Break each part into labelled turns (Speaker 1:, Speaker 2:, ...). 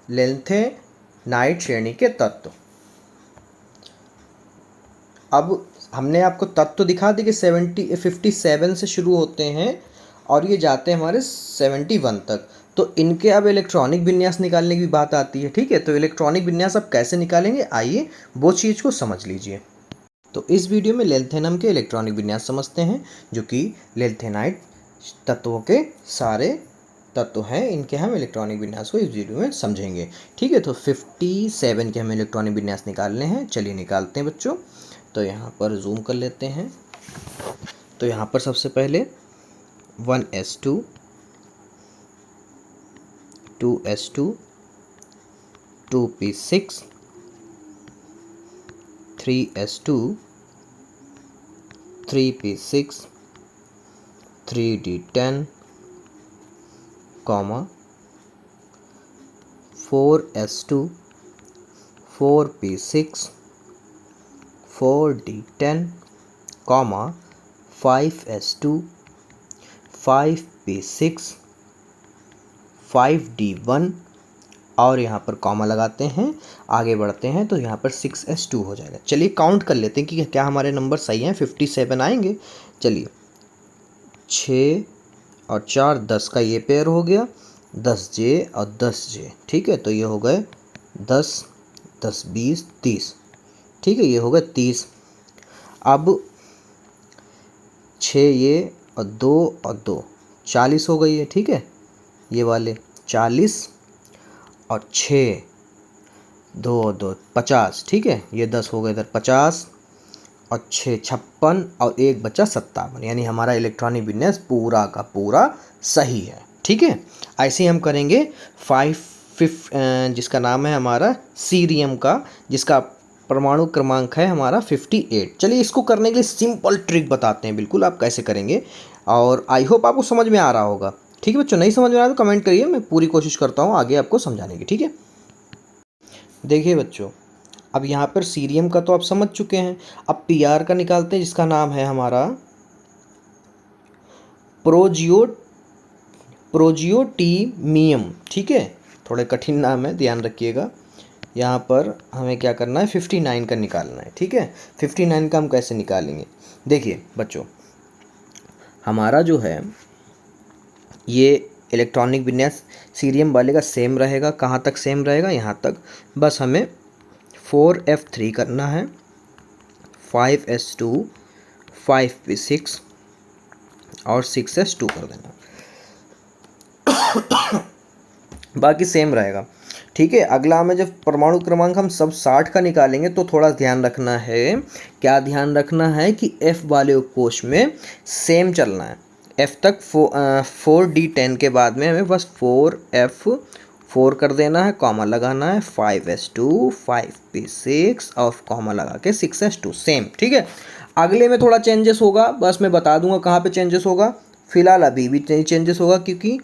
Speaker 1: Lanthanide श्रेणी के तत्व। अब हमने आपको तत्व दिखा दी कि 57 से शुरू होते हैं और ये जाते हैं हमारे 71 तक। तो इनके अब इलेक्ट्रॉनिक विन्यास निकालने की बात आती है, ठीक है। तो इलेक्ट्रॉनिक विन्यास अब कैसे निकालेंगे, आइए वो चीज़ को समझ लीजिए। तो इस वीडियो में लैंथेनम के इलेक्ट्रॉनिक विन्यास समझते हैं, जो कि लैंथेनाइड तत्वों के सारे तत्व हैं, इनके हम इलेक्ट्रॉनिक विन्यास को इस वीडियो में समझेंगे, ठीक है। तो 57 के हमें इलेक्ट्रॉनिक विन्यास निकालने हैं, चलिए निकालते हैं बच्चों। तो यहाँ पर जूम कर लेते हैं। तो यहाँ पर सबसे पहले 1s2, 2s2, 2p6, 3s2, 3p6, 3d10, 4s2, 4p6, 4d10, 5s2, 5p6, 5d1 और यहाँ पर कॉमा लगाते हैं, आगे बढ़ते हैं तो यहाँ पर 6s2 हो जाएगा। चलिए काउंट कर लेते हैं कि क्या हमारे नंबर सही हैं, 57 आएंगे। चलिए 6 और 4 10 का ये पेयर हो गया, 10j और 10j, ठीक है। तो ये हो गए 10, 10 20 30, ठीक है, ये हो गए 30। अब 6 ये और 2 और 2 40 हो गई है, ठीक है, ये वाले 40 और 6 2 और 2 50, ठीक है, ये 10 हो गए इधर 50 और 6 56 और एक बचा 57, यानी हमारा इलेक्ट्रॉनिक विन्यास पूरा का पूरा सही है, ठीक है। ऐसे ही हम करेंगे 5 जिसका नाम है हमारा सीरियम का, जिसका परमाणु क्रमांक है हमारा 58। चलिए इसको करने के लिए सिंपल ट्रिक बताते हैं, बिल्कुल आप कैसे करेंगे, और आई होप आपको समझ में आ रहा होगा, ठीक है बच्चों। नहीं समझ में आ रहा तो कमेंट करिए, मैं पूरी कोशिश करता हूँ आगे आपको समझाने की, ठीक है। देखिए बच्चों, अब यहाँ पर सीरियम का तो आप समझ चुके हैं, अब पीआर का निकालते हैं, जिसका नाम है हमारा प्रोजियोटीमियम, ठीक है, थोड़े कठिन नाम है, ध्यान रखिएगा। यहाँ पर हमें क्या करना है, 59 का निकालना है, ठीक है। 59 का हम कैसे निकालेंगे, देखिए बच्चों, हमारा जो है ये इलेक्ट्रॉनिक विन्यास सीरियम वाले का सेम रहेगा। कहाँ तक सेम रहेगा, यहाँ तक। बस हमें 4f3 करना है, 5s2, 5p6 और 6s2 कर देना, बाकी सेम रहेगा, ठीक है। अगला हमें जब परमाणु क्रमांक हम सब 60 का निकालेंगे तो थोड़ा ध्यान रखना है, क्या ध्यान रखना है कि f वाले उपकोष में सेम चलना है, f तक 4d10 के बाद में हमें बस 4f4 कर देना है, कॉमा लगाना है, 5s2, 5p6 और कॉमा लगा के 6s2 सेम, ठीक है। अगले में थोड़ा चेंजेस होगा, बस मैं बता दूंगा कहाँ पे चेंजेस होगा। फिलहाल अभी भी नहीं चेंजेस होगा, क्योंकि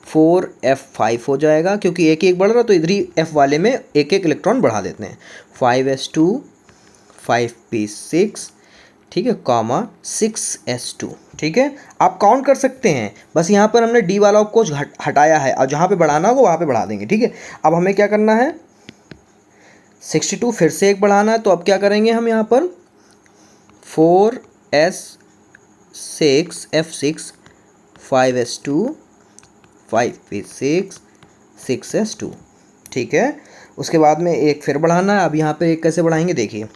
Speaker 1: 4f5 हो जाएगा, क्योंकि एक एक बढ़ रहा तो इधर ही f वाले में एक एक इलेक्ट्रॉन बढ़ा देते हैं। 5s2, 5p6, ठीक है, कॉमा 6s2, ठीक है। आप काउंट कर सकते हैं, बस यहाँ पर हमने d वाला उपकोष हटाया है, और जहाँ पे बढ़ाना होगा वहाँ पे बढ़ा देंगे, ठीक है। अब हमें क्या करना है, 62 फिर से एक बढ़ाना है, तो अब क्या करेंगे हम यहाँ पर 4s6f6, 5s2, 5p6, 6s2, ठीक है। उसके बाद में एक फिर बढ़ाना है, अब यहाँ पे एक कैसे बढ़ाएंगे, देखिए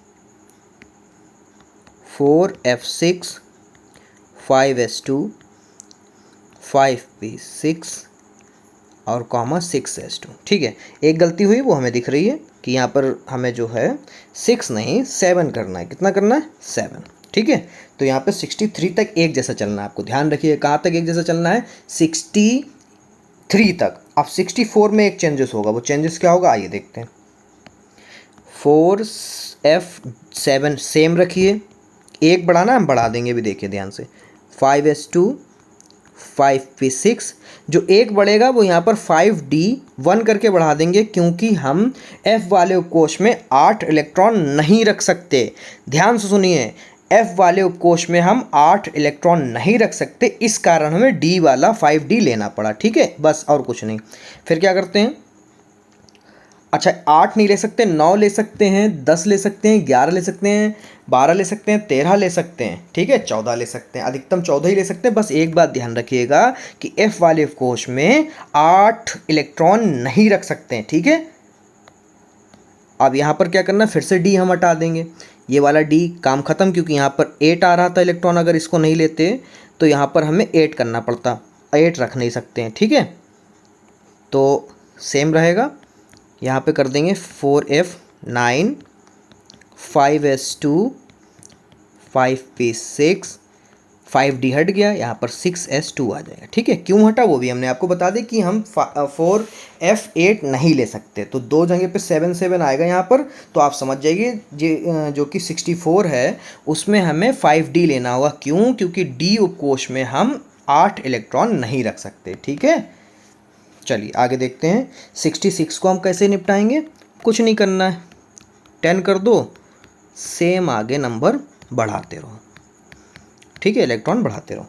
Speaker 1: 4f6, 5s2, 5p6 और कॉमा 6s2, ठीक है। एक गलती हुई वो हमें दिख रही है कि यहाँ पर हमें जो है 6 नहीं 7 करना है, कितना करना है, 7, ठीक है। तो यहाँ पे 63 तक एक जैसा चलना है, आपको ध्यान रखिए कहाँ तक एक जैसा चलना है, 63 तक। अब 64 में एक चेंजेस होगा, वो चेंजेस क्या होगा आइए देखते हैं। 4f7 सेम रखिए, एक बढ़ाना हम बढ़ा देंगे भी, देखिए ध्यान से, 5s2, 5p6, जो एक बढ़ेगा वो यहाँ पर 5d1 करके बढ़ा देंगे, क्योंकि हम f वाले उपकोष में 8 इलेक्ट्रॉन नहीं रख सकते। ध्यान से सुनिए, f वाले उपकोष में हम 8 इलेक्ट्रॉन नहीं रख सकते, इस कारण हमें d वाला 5d लेना पड़ा, ठीक है, बस और कुछ नहीं। फिर क्या करते हैं, अच्छा 8 नहीं ले सकते, 9 ले सकते हैं, 10 ले सकते हैं, 11 ले सकते हैं, 12 ले सकते हैं, 13 ले सकते हैं, ठीक है, 14 ले सकते हैं, अधिकतम 14 ही ले सकते हैं। बस एक बात ध्यान रखिएगा कि एफ वाले कोश में 8 इलेक्ट्रॉन नहीं रख सकते हैं, ठीक है। अब यहाँ पर क्या करना, फिर से डी हम हटा देंगे, ये वाला डी काम ख़त्म, क्योंकि यहाँ पर 8 आ रहा था इलेक्ट्रॉन, अगर इसको नहीं लेते तो यहाँ पर हमें 8 करना पड़ता, 8 रख नहीं सकते हैं, ठीक है। तो सेम रहेगा, यहाँ पे कर देंगे 4f9 5s2 5p6 5d हट गया, यहाँ पर 6s2 आ जाएगा, ठीक है। क्यों हटा वो भी हमने आपको बता दें कि हम 4f8 नहीं ले सकते, तो दो जगह पे 7 7 आएगा यहाँ पर, तो आप समझ जाइए जो कि 64 है उसमें हमें 5d लेना होगा। क्यों? क्योंकि डी उपकोष में हम 8 इलेक्ट्रॉन नहीं रख सकते, ठीक है। चलिए आगे देखते हैं, 66 को हम कैसे निपटाएंगे। कुछ नहीं करना है, 10 कर दो, सेम आगे नंबर बढ़ाते रहो, ठीक है, इलेक्ट्रॉन बढ़ाते रहो।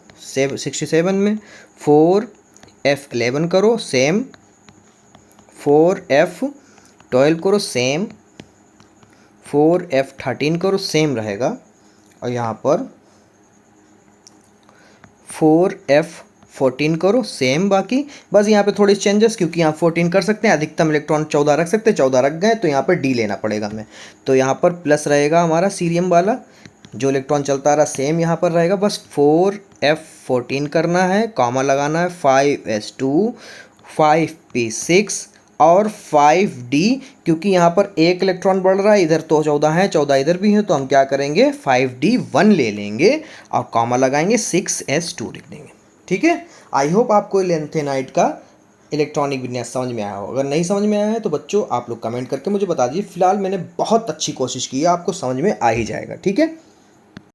Speaker 1: 67 में 4f11 करो, सेम 4f12 करो, सेम 4f13 करो, सेम रहेगा। और यहाँ पर 4f14 करो, सेम। बाकी बस यहाँ पे थोड़ी चेंजेस, क्योंकि यहाँ 14 कर सकते हैं, अधिकतम इलेक्ट्रॉन 14 रख सकते हैं, 14 रख गए तो यहाँ पर डी लेना पड़ेगा हमें, तो यहाँ पर प्लस रहेगा हमारा सीरियम वाला, जो इलेक्ट्रॉन चलता रहा सेम यहाँ पर रहेगा। बस 4f14 करना है, कॉमा लगाना है, 5s2 5p6 और 5d, क्योंकि यहाँ पर एक इलेक्ट्रॉन बढ़ रहा है, इधर तो 14 है, 14 इधर भी है, तो हम क्या करेंगे 5d1 ले लेंगे और कॉमा लगाएंगे, 6s2 लिख देंगे, ठीक है। आई होप आपको लेंथेनाइट का इलेक्ट्रॉनिक विन्यास समझ में आया हो। अगर नहीं समझ में आया है तो बच्चों आप लोग कमेंट करके मुझे बता दीजिए। फिलहाल मैंने बहुत अच्छी कोशिश की है, आपको समझ में आ ही जाएगा, ठीक है।